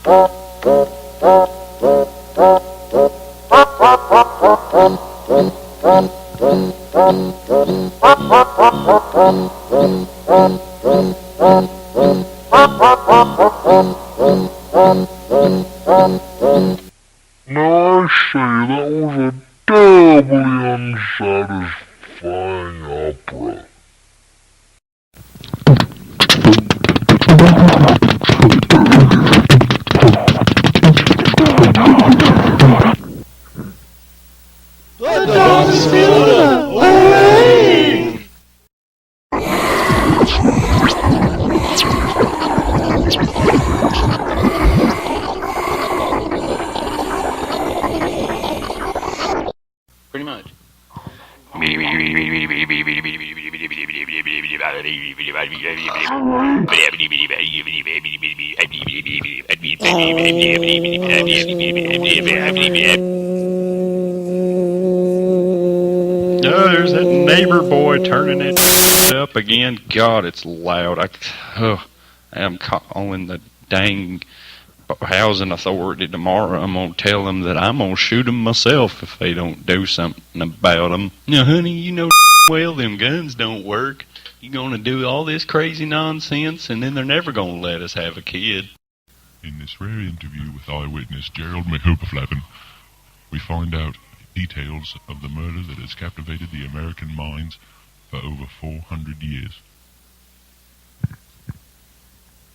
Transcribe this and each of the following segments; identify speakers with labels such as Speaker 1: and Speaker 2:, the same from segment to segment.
Speaker 1: Now I say that was a terribly unsatisfying opera.
Speaker 2: The dog is Fiona! Hooray!
Speaker 3: Pretty much.
Speaker 4: Oh, there's that neighbor boy turning it up again. God, it's loud. I'm calling the dang housing authority tomorrow. I'm going to tell them that I'm going to shoot them myself if they don't do something about them. Now, honey, you know well them guns don't work. You're going to do all this crazy nonsense, and then they're never going to let us have a kid.
Speaker 1: In this rare interview with eyewitness Gerald McHoopaflappin, we find out details of the murder that has captivated the American minds for over 400 years.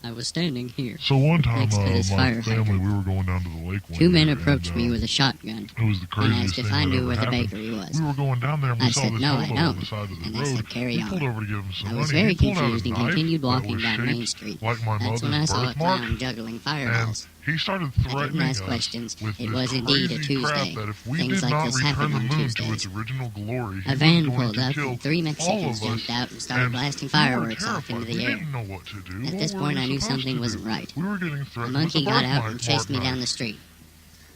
Speaker 5: I was standing here.
Speaker 1: So one time,
Speaker 5: next to this
Speaker 1: my
Speaker 5: fire
Speaker 1: family,
Speaker 5: hydrant.
Speaker 1: we were going down to the lake one
Speaker 5: Two men
Speaker 1: day,
Speaker 5: approached
Speaker 1: and,
Speaker 5: me with a shotgun
Speaker 1: it was the
Speaker 5: and
Speaker 1: craziest
Speaker 5: asked if
Speaker 1: thing
Speaker 5: I
Speaker 1: that
Speaker 5: knew
Speaker 1: ever
Speaker 5: where the
Speaker 1: happened.
Speaker 5: bakery was.
Speaker 1: We were going down there and we
Speaker 5: I
Speaker 1: saw
Speaker 5: said,
Speaker 1: this
Speaker 5: "No, I
Speaker 1: fellow
Speaker 5: know."
Speaker 1: on the side of the
Speaker 5: And
Speaker 1: road.
Speaker 5: they said, "Carry
Speaker 1: He
Speaker 5: on."
Speaker 1: pulled over to give him some
Speaker 5: I
Speaker 1: money.
Speaker 5: was very
Speaker 1: He pulled out a
Speaker 5: confused and
Speaker 1: knife
Speaker 5: continued
Speaker 1: that
Speaker 5: walking
Speaker 1: was
Speaker 5: down
Speaker 1: shaped
Speaker 5: Main Street.
Speaker 1: like my
Speaker 5: That's when I
Speaker 1: mother's
Speaker 5: saw a
Speaker 1: birthmark.
Speaker 5: clown juggling
Speaker 1: And
Speaker 5: fireballs.
Speaker 1: he started
Speaker 5: I didn't
Speaker 1: threatening
Speaker 5: ask
Speaker 1: us
Speaker 5: questions.
Speaker 1: with
Speaker 5: It
Speaker 1: this
Speaker 5: was indeed a
Speaker 1: crazy crap
Speaker 5: Tuesday.
Speaker 1: that if we
Speaker 5: Things
Speaker 1: did
Speaker 5: like
Speaker 1: not
Speaker 5: this
Speaker 1: return
Speaker 5: happen
Speaker 1: the
Speaker 5: on
Speaker 1: moon to
Speaker 5: Tuesdays.
Speaker 1: its original glory, he
Speaker 5: A van
Speaker 1: was going
Speaker 5: pulled
Speaker 1: to
Speaker 5: up
Speaker 1: kill
Speaker 5: and three
Speaker 1: all
Speaker 5: Mexicans
Speaker 1: of us.
Speaker 5: jumped out and started
Speaker 1: And
Speaker 5: blasting
Speaker 1: we were
Speaker 5: fireworks off into
Speaker 1: terrified.
Speaker 5: the
Speaker 1: We
Speaker 5: air.
Speaker 1: didn't know what to do.
Speaker 5: At
Speaker 1: What
Speaker 5: this
Speaker 1: were
Speaker 5: point,
Speaker 1: we
Speaker 5: I knew
Speaker 1: supposed
Speaker 5: something
Speaker 1: to
Speaker 5: wasn't
Speaker 1: do?
Speaker 5: right.
Speaker 1: We were getting
Speaker 5: A
Speaker 1: threatened
Speaker 5: monkey
Speaker 1: with a
Speaker 5: got out and
Speaker 1: birthmark
Speaker 5: chased me down the
Speaker 1: knife.
Speaker 5: street.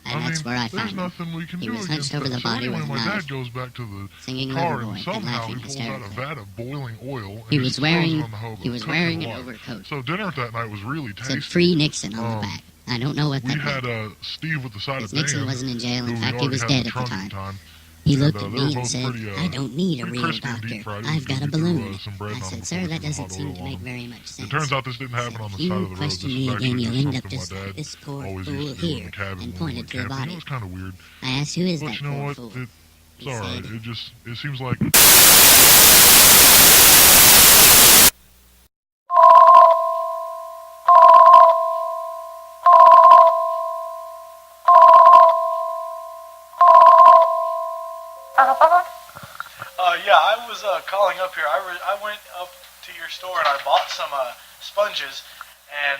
Speaker 1: I
Speaker 5: And that's
Speaker 1: mean,
Speaker 5: where I
Speaker 1: there's
Speaker 5: found him.
Speaker 1: nothing we can
Speaker 5: He
Speaker 1: do
Speaker 5: was
Speaker 1: against
Speaker 5: hunched over
Speaker 1: that.
Speaker 5: the
Speaker 1: So
Speaker 5: body
Speaker 1: anyway,
Speaker 5: with a
Speaker 1: my
Speaker 5: knife,
Speaker 1: dad goes back to the
Speaker 5: singing
Speaker 1: car
Speaker 5: Loverboy
Speaker 1: and
Speaker 5: and
Speaker 1: somehow
Speaker 5: laughing
Speaker 1: he pulls out a
Speaker 5: hysterically.
Speaker 1: vat of boiling oil and
Speaker 5: He
Speaker 1: just
Speaker 5: was
Speaker 1: throws it
Speaker 5: wearing
Speaker 1: on the hobo,
Speaker 5: he was
Speaker 1: cooking
Speaker 5: wearing
Speaker 1: it
Speaker 5: an
Speaker 1: alive.
Speaker 5: overcoat.
Speaker 1: So dinner that night was really
Speaker 5: It said
Speaker 1: tasty.
Speaker 5: "Free Nixon" on the back. I don't know what
Speaker 1: We
Speaker 5: that
Speaker 1: had
Speaker 5: meant.
Speaker 1: Steve with the side
Speaker 5: Because
Speaker 1: of Dan,
Speaker 5: Nixon wasn't in jail. In
Speaker 1: who
Speaker 5: fact,
Speaker 1: we
Speaker 5: he
Speaker 1: already
Speaker 5: was
Speaker 1: had
Speaker 5: dead
Speaker 1: in the
Speaker 5: at the
Speaker 1: trunk
Speaker 5: time. He
Speaker 1: And,
Speaker 5: looked at
Speaker 1: they were
Speaker 5: me and
Speaker 1: both
Speaker 5: said,
Speaker 1: pretty,
Speaker 5: "I don't need a
Speaker 1: pretty
Speaker 5: real
Speaker 1: crispy and
Speaker 5: doctor.
Speaker 1: deep-fried.
Speaker 5: I've got a
Speaker 1: We threw,
Speaker 5: balloon."
Speaker 1: some bread
Speaker 5: I
Speaker 1: on them
Speaker 5: said,
Speaker 1: before
Speaker 5: "Sir,
Speaker 1: we
Speaker 5: that
Speaker 1: put the
Speaker 5: doesn't
Speaker 1: hot
Speaker 5: seem
Speaker 1: oil
Speaker 5: to
Speaker 1: on
Speaker 5: make
Speaker 1: them.
Speaker 5: very much sense."
Speaker 1: It turns out this didn't happen on the
Speaker 5: If
Speaker 1: side
Speaker 5: you
Speaker 1: of the road.
Speaker 5: question
Speaker 1: This
Speaker 5: me
Speaker 1: is
Speaker 5: again,
Speaker 1: actually
Speaker 5: you'll
Speaker 1: just
Speaker 5: end up
Speaker 1: something
Speaker 5: just
Speaker 1: my
Speaker 5: like
Speaker 1: dad
Speaker 5: this poor
Speaker 1: always
Speaker 5: fool
Speaker 1: used to do in
Speaker 5: here,
Speaker 1: the cabin
Speaker 5: and
Speaker 1: when we
Speaker 5: pointed
Speaker 1: went
Speaker 5: to the
Speaker 1: camping.
Speaker 5: body.
Speaker 1: It was kind of weird.
Speaker 5: I asked, "Who is
Speaker 1: But
Speaker 5: that
Speaker 1: you know
Speaker 5: poor
Speaker 1: what?
Speaker 5: fool?"
Speaker 1: It's
Speaker 5: He
Speaker 1: alright.
Speaker 5: said,
Speaker 1: It seems like...
Speaker 6: Yeah, I was calling up here. I went up to your store and I bought some sponges, and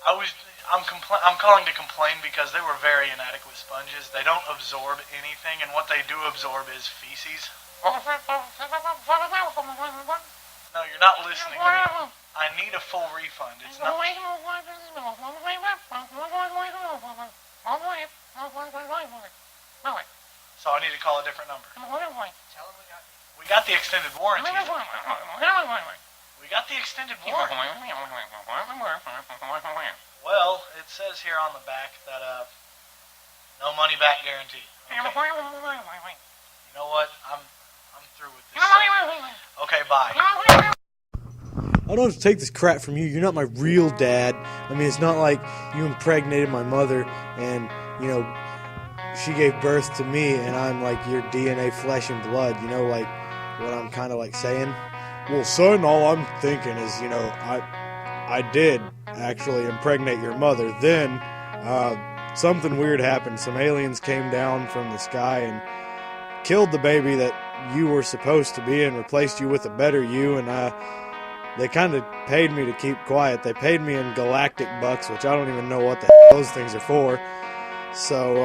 Speaker 6: I'm calling to complain because they were very inadequate sponges. They don't absorb anything, and what they do absorb is feces. No, you're not listening to me. I need a full refund. It's not. So I need to call a different number. We got the extended warranty. We got the extended warranty. Well, it says here on the back that no money back guarantee. Okay. You know what? I'm through with this. Okay, bye.
Speaker 7: I don't have to take this crap from you. You're not my real dad. I mean, it's not like you impregnated my mother and, you know, she gave birth to me and I'm like your DNA flesh and blood. You know, like what I'm kind of like saying? Well, son, all I'm thinking is, you know, I did actually impregnate your mother. Then something weird happened. Some aliens came down from the sky and killed the baby that you were supposed to be and replaced you with a better you, and they kind of paid me to keep quiet. They paid me in galactic bucks, which I don't even know what the hell those things are for. So,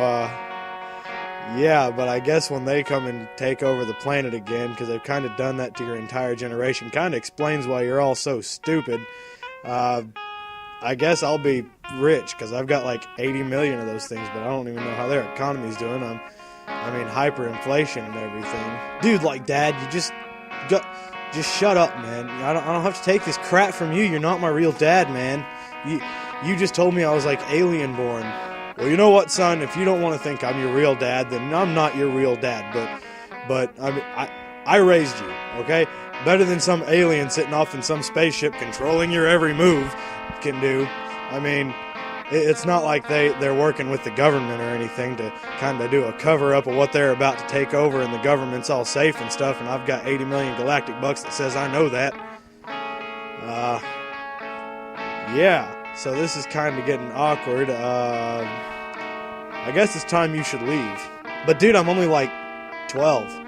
Speaker 7: yeah, but I guess when they come and take over the planet again, because they've kind of done that to your entire generation, kind of explains why you're all so stupid. I guess I'll be rich, because I've got like 80 million of those things, but I don't even know how their economy's doing. I mean, hyperinflation and everything. Dude, like, Dad, you just shut up, man. I don't have to take this crap from you. You're not my real dad, man. You just told me I was like alien born. Well, you know what, son? If you don't want to think I'm your real dad, then I'm not your real dad. But I raised you, okay? Better than some alien sitting off in some spaceship controlling your every move can do. I mean, it's not like they're working with the government or anything to kind of do a cover-up of what they're about to take over, and the government's all safe and stuff, and I've got 80 million galactic bucks that says I know that. Yeah, so this is kind of getting awkward. I guess it's time you should leave. But dude, I'm only like 12.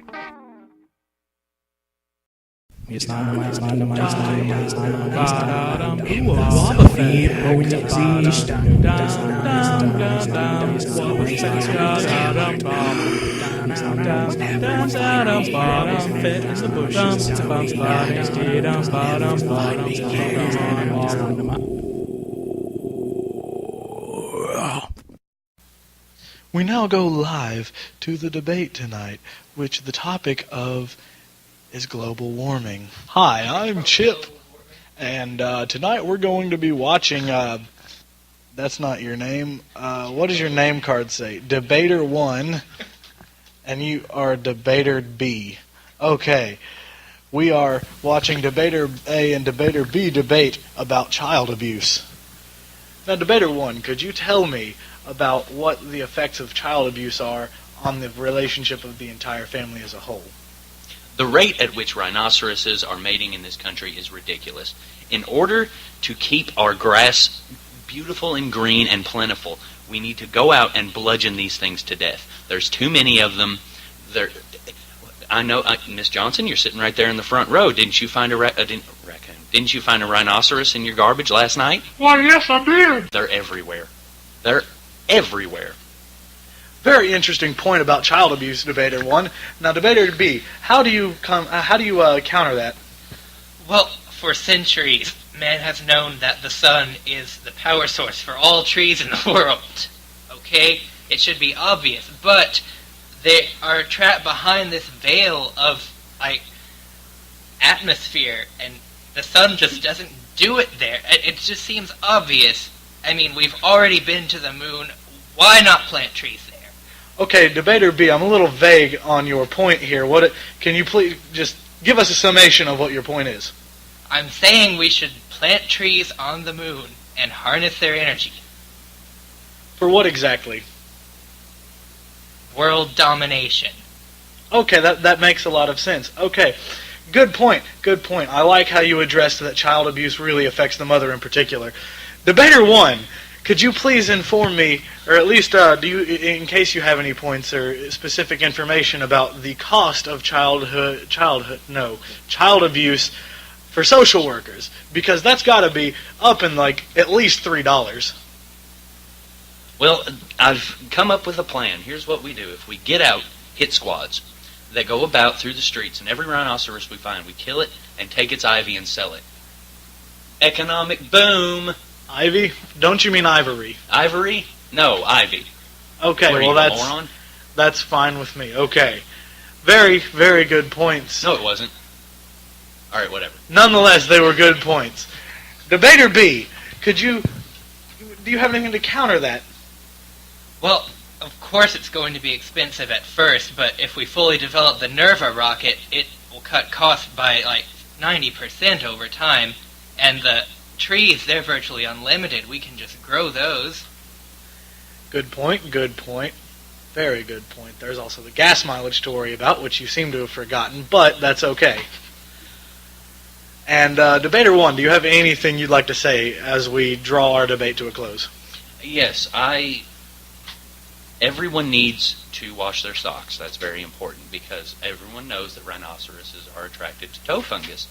Speaker 6: We now go live to the debate tonight, which the topic of is global warming. Hi, I'm Chip, and tonight we're going to be watching, that's not your name, what does your name card say? Debater 1, and you are Debater B. Okay, we are watching Debater A and Debater B debate about child abuse. Now, Debater 1, could you tell me about what the effects of child abuse are on the relationship of the entire family as a whole?
Speaker 3: The rate at which rhinoceroses are mating in this country is ridiculous. In order to keep our grass beautiful and green and plentiful, we need to go out and bludgeon these things to death. There's too many of them. I know, Miss Johnson, you're sitting right there in the front row. Didn't you find a raccoon? Didn't you find a rhinoceros in your garbage last night?
Speaker 2: Why, yes, I did.
Speaker 3: They're everywhere. They're everywhere.
Speaker 6: Very interesting point about child abuse, Debater 1. Now, Debater B, how do you counter that?
Speaker 8: Well, for centuries, man has known that the sun is the power source for all trees in the world. Okay? It should be obvious, but they are trapped behind this veil of, atmosphere, and the sun just doesn't do it there. It just seems obvious. I mean, we've already been to the moon. Why not plant trees there?
Speaker 6: Okay, Debater B, I'm a little vague on your point here. Can you please just give us a summation of what your point is?
Speaker 8: I'm saying we should plant trees on the moon and harness their energy.
Speaker 6: For what exactly?
Speaker 8: World domination.
Speaker 6: Okay, that makes a lot of sense. Okay, good point. I like how you addressed that child abuse really affects the mother in particular. Debater 1, could you please inform me, or at least in case you have any points or specific information about the cost of child abuse for social workers? Because that's got to be up in at least $3.
Speaker 3: Well, I've come up with a plan. Here's what we do. If we get out hit squads that go about through the streets, and every rhinoceros we find, we kill it and take its ivy and sell it. Economic boom.
Speaker 6: Ivy? Don't you mean ivory?
Speaker 3: Ivory? No, ivy.
Speaker 6: Okay,
Speaker 3: What,
Speaker 6: well
Speaker 3: are you a moron?
Speaker 6: that's fine with me. Okay. Very, very good points.
Speaker 3: No, it wasn't. All right, whatever.
Speaker 6: Nonetheless, they were good points. Debater B, do you have anything to counter that?
Speaker 8: Well, of course it's going to be expensive at first, but if we fully develop the Nerva rocket, it will cut costs by 90% over time, and the trees, they're virtually unlimited. We can just grow those.
Speaker 6: Good point. Very good point. There's also the gas mileage to worry about, which you seem to have forgotten, but that's okay. And Debater 1, do you have anything you'd like to say as we draw our debate to a close?
Speaker 3: Yes, everyone needs to wash their socks. That's very important because everyone knows that rhinoceroses are attracted to toe fungus.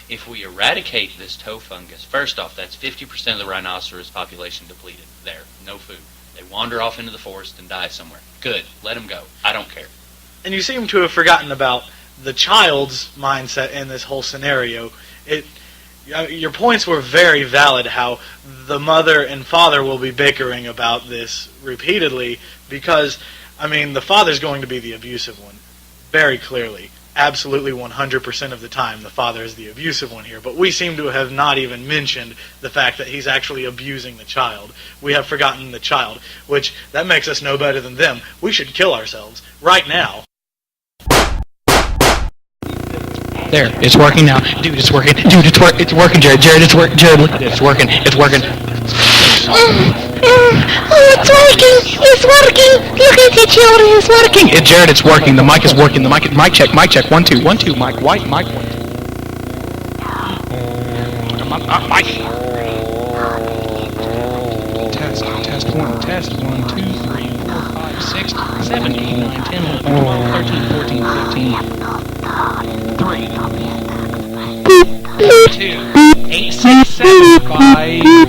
Speaker 3: If we eradicate this toe fungus, first off, that's 50% of the rhinoceros population depleted. There, no food. They wander off into the forest and die somewhere. Good, let them go. I don't care.
Speaker 6: And you seem to have forgotten about the child's mindset in this whole scenario. Your points were very valid, how the mother and father will be bickering about this repeatedly because, the father's going to be the abusive one, very clearly. absolutely 100% of the time the father is the abusive one here, but we seem to have not even mentioned the fact that he's actually abusing the child. We have forgotten the child, which that makes us no better than them. We should kill ourselves right now.
Speaker 8: There, it's working now. Dude, it's working. Dude, it's working, Jared. Jared, it's working. Jared, look at it. It's working. It's working.
Speaker 2: It's working! It's working! Look at the children, it's working!
Speaker 8: Jared, it's working. The mic is working. The mic check. Mic check. 1 2 1 2. Mic white. Mic. Mic. Test 1. Test 1 2 3 4 5 6 7 8 9 10 11 12 13 14 15 3 2 8 6 7 5